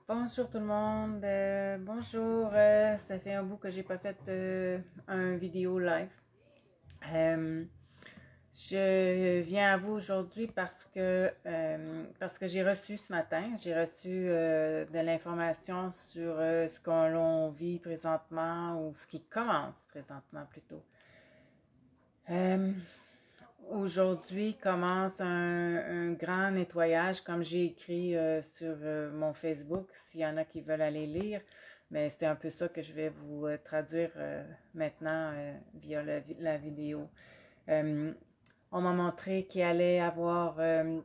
Bonjour tout le monde, bonjour, ça fait un bout que j'ai pas fait un vidéo live. Euh, je viens à vous aujourd'hui parce que j'ai reçu ce matin, j'ai reçu de l'information sur ce que l'on vit présentement ou ce qui commence présentement plutôt. Euh, Aujourd'hui commence un grand nettoyage, comme j'ai écrit sur mon Facebook, s'il y en a qui veulent aller lire. Mais c'est un peu ça que je vais vous traduire maintenant via la vidéo. Euh, on m'a montré qu'il allait avoir un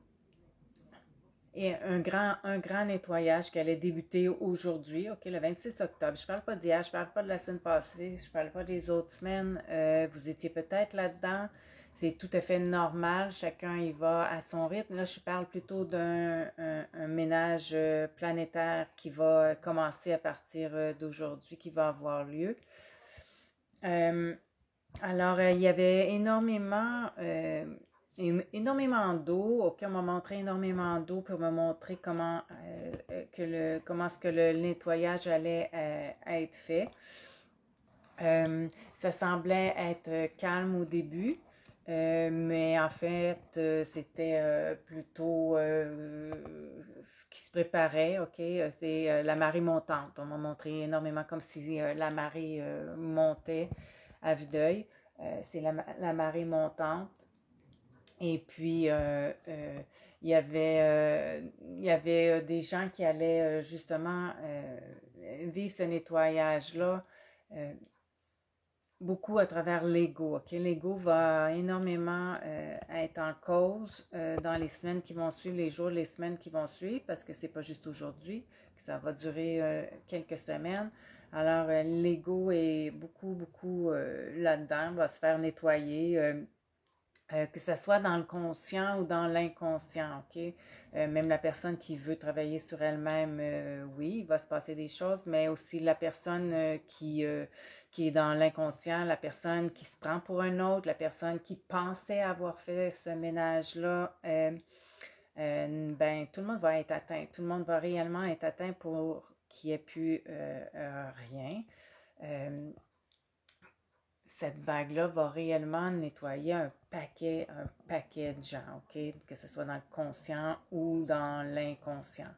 grand nettoyage qui allait débuter aujourd'hui, ok, le 26 octobre. Je ne parle pas d'hier, je ne parle pas de la semaine passée, je ne parle pas des autres semaines. Vous étiez peut-être là-dedans. C'est tout à fait normal, chacun y va à son rythme. Là, je parle plutôt d'un ménage planétaire qui va commencer à partir d'aujourd'hui, qui va avoir lieu. Euh, il y avait énormément d'eau. Ok, on m'a montré énormément d'eau pour me montrer comment est-ce que le nettoyage allait être fait. Ça semblait être calme au début, mais en fait, c'était plutôt ce qui se préparait, ok? C'est la marée montante. On m'a montré énormément comme si la marée montait à vue d'œil. C'est la marée montante. Et puis, il y avait des gens qui allaient justement vivre ce nettoyage-là beaucoup à travers l'ego. Ok, l'ego va énormément être en cause dans les semaines qui vont suivre, les jours, les semaines qui vont suivre, parce que c'est pas juste aujourd'hui, que ça va durer quelques semaines. Alors, l'ego est beaucoup là-dedans, va se faire nettoyer. Que ce soit dans le conscient ou dans l'inconscient, ok? Même la personne qui veut travailler sur elle-même, oui, il va se passer des choses, mais aussi la personne qui est dans l'inconscient, la personne qui se prend pour un autre, la personne qui pensait avoir fait ce ménage-là, ben, tout le monde va être atteint. Tout le monde va réellement être atteint pour qu'il n'y ait plus rien. Euh, cette vague-là va réellement nettoyer un paquet de gens, OK? Que ce soit dans le conscient ou dans l'inconscient.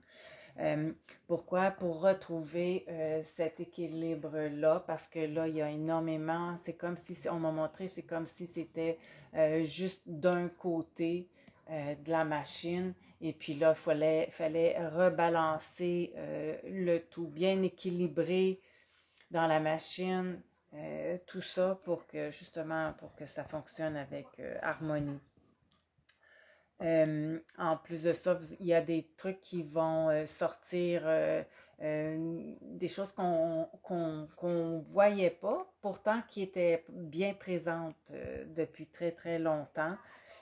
Euh, Pourquoi? Pour retrouver cet équilibre-là, parce que là, il y a énormément, c'est comme si, on m'a montré, c'est comme si c'était juste d'un côté de la machine, et puis là, fallait rebalancer le tout, bien équilibré dans la machine, tout ça pour que justement pour que ça fonctionne avec harmonie. En plus de ça, il y a des trucs qui vont sortir, des choses qu'on voyait pas, pourtant qui étaient bien présentes depuis très longtemps.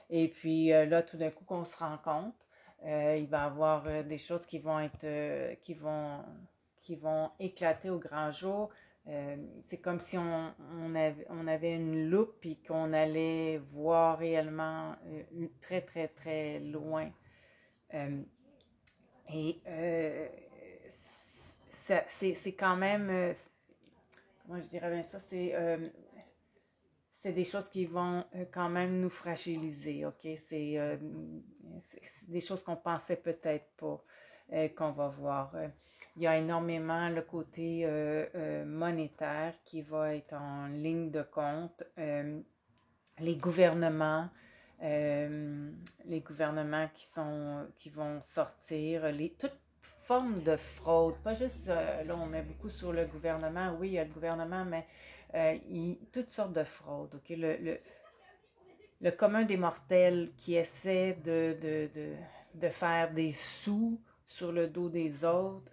Et puis là, tout d'un coup, qu'on se rend compte, il va y avoir des choses qui vont éclater au grand jour. C'est comme si on avait une loupe et qu'on allait voir réellement très loin. Euh, et c'est quand même, comment je dirais bien ça, c'est des choses qui vont quand même nous fragiliser, ok? C'est des choses qu'on pensait peut-être pas qu'on va voir. Il y a énormément le côté monétaire qui va être en ligne de compte. Les gouvernements, les gouvernements qui vont sortir, toutes formes de fraude, pas juste, là on met beaucoup sur le gouvernement, oui il y a le gouvernement, mais toutes sortes de fraudes, ok? Le commun des mortels qui essaie de faire des sous sur le dos des autres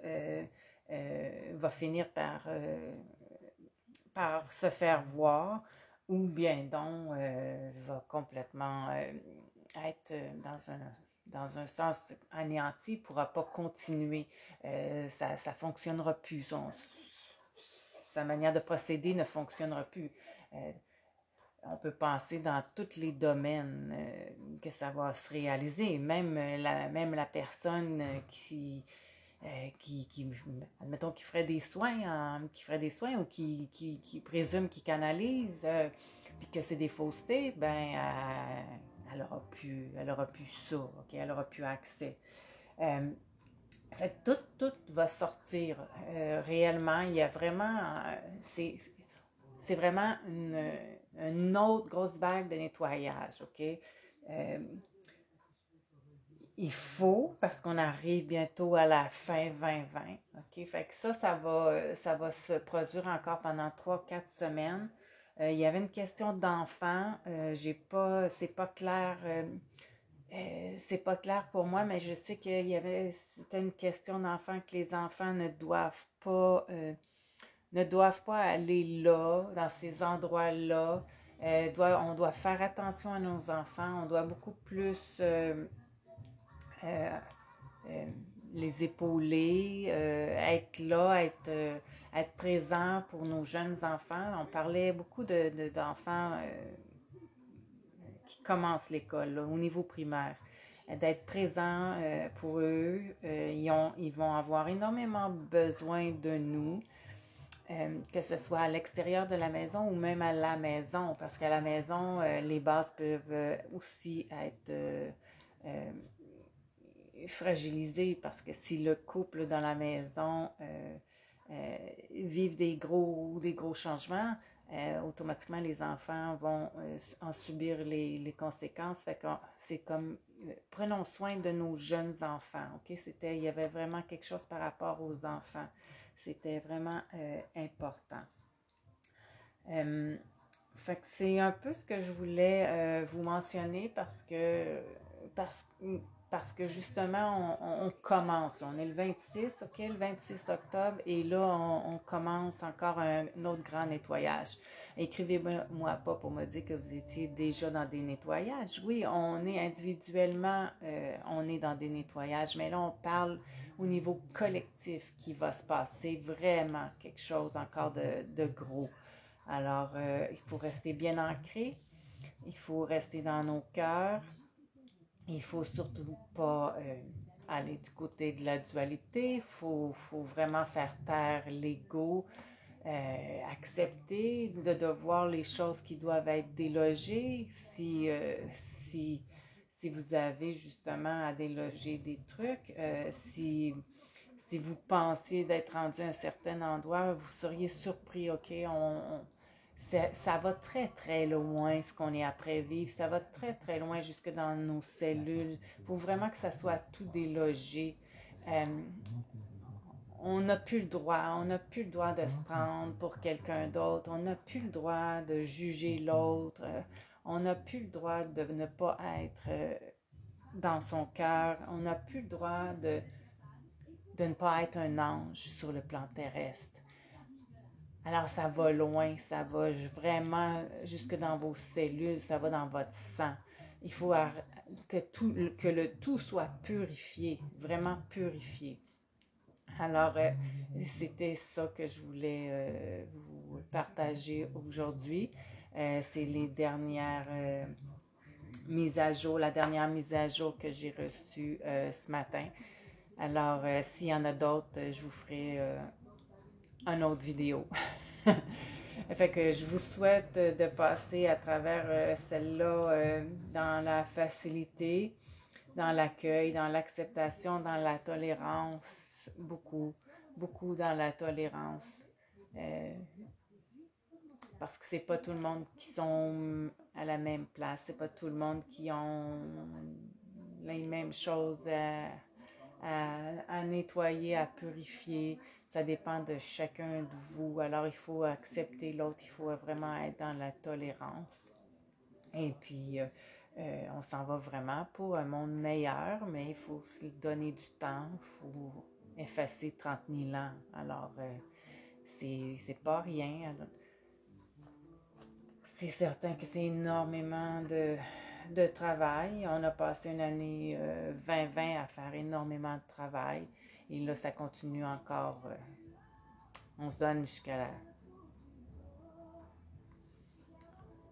va finir par se faire voir ou bien donc va complètement être dans un sens anéanti, ne pourra pas continuer. Ça ne fonctionnera plus. Sa manière de procéder ne fonctionnera plus. On peut penser dans tous les domaines que ça va se réaliser. Même la personne admettons, qui ferait des soins, ou qui présume qu'il canalise, puis que c'est des faussetés, ben, elle aura plus ça, ok? Elle aura plus accès. Fait que tout va sortir réellement. Il y a vraiment, c'est vraiment une autre grosse vague de nettoyage, ok? Il faut, parce qu'on arrive bientôt à la fin 2020, ok? Fait que ça va se produire encore pendant 3 4 semaines. Il y avait une question d'enfant, c'est pas clair pour moi, mais je sais c'était une question d'enfant que les enfants ne doivent pas aller là, dans ces endroits-là. On doit faire attention à nos enfants, on doit beaucoup plus euh, euh, les épauler, être là, être présent pour nos jeunes enfants. On parlait beaucoup d'enfants qui commencent l'école, là, au niveau primaire. D'être présent pour eux. Ils vont avoir énormément besoin de nous, que ce soit à l'extérieur de la maison ou même à la maison, parce qu'à la maison, les bases peuvent aussi être fragilisées, parce que si le couple dans la maison vivent des gros changements, automatiquement les enfants vont en subir les conséquences. Fait que c'est comme prenons soin de nos jeunes enfants. Ok, il y avait vraiment quelque chose par rapport aux enfants. C'était vraiment important. Euh, Fait que c'est un peu ce que je voulais vous mentionner parce, parce que justement, on commence. On est le 26, OK, le 26 octobre, et là, on commence encore un autre grand nettoyage. Écrivez-moi pas pour me dire que vous étiez déjà dans des nettoyages. Oui, on est individuellement, on est dans des nettoyages, mais là, on parle au niveau collectif qui va se passer vraiment quelque chose encore de gros. Alors, il faut rester bien ancré, il faut rester dans nos cœurs, il faut surtout pas aller du côté de la dualité, faut vraiment faire taire l'ego, accepter de voir les choses qui doivent être délogées si, si vous avez justement à déloger des trucs, si vous pensiez d'être rendu à un certain endroit, vous seriez surpris, OK? Ça va très, très loin ce qu'on est après vivre. Ça va très, très loin jusque dans nos cellules. Il faut vraiment que ça soit tout délogé. Euh, on n'a plus le droit de se prendre pour quelqu'un d'autre. On n'a plus le droit de juger l'autre. On n'a plus le droit de ne pas être dans son cœur. On n'a plus le droit de ne pas être un ange sur le plan terrestre. Alors ça va loin, ça va vraiment jusque dans vos cellules, ça va dans votre sang. Il faut que le tout soit purifié, vraiment purifié. Alors, c'était ça que je voulais vous partager aujourd'hui. C'est les dernières mises à jour, la dernière mise à jour que j'ai reçue ce matin. Alors, s'il y en a d'autres, je vous ferai une autre vidéo. Fait que je vous souhaite de passer à travers celle-là dans la facilité, dans l'accueil, dans l'acceptation, dans la tolérance, beaucoup, beaucoup dans la tolérance. Euh, Parce que c'est pas tout le monde qui sont à la même place, c'est pas tout le monde qui ont les mêmes choses à nettoyer, à purifier. Ça dépend de chacun de vous. Alors, il faut accepter l'autre, il faut vraiment être dans la tolérance. Et puis, on s'en va vraiment pour un monde meilleur, mais il faut se donner du temps, il faut effacer 30 000 ans. Alors, c'est pas rien. Alors, c'est certain que c'est énormément de travail. On a passé une année 2020 à faire énormément de travail. Et là, ça continue encore. On se donne jusqu'à la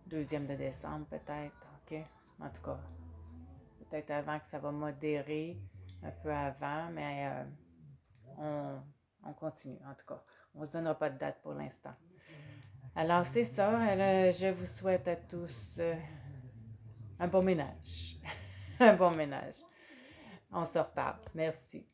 2e de décembre, peut-être. OK? En tout cas, peut-être avant que ça va modérer, un peu avant, mais on continue, en tout cas. On ne se donnera pas de date pour l'instant. Alors, c'est ça. Je vous souhaite à tous un bon ménage. Un bon ménage. On se reparle. Merci.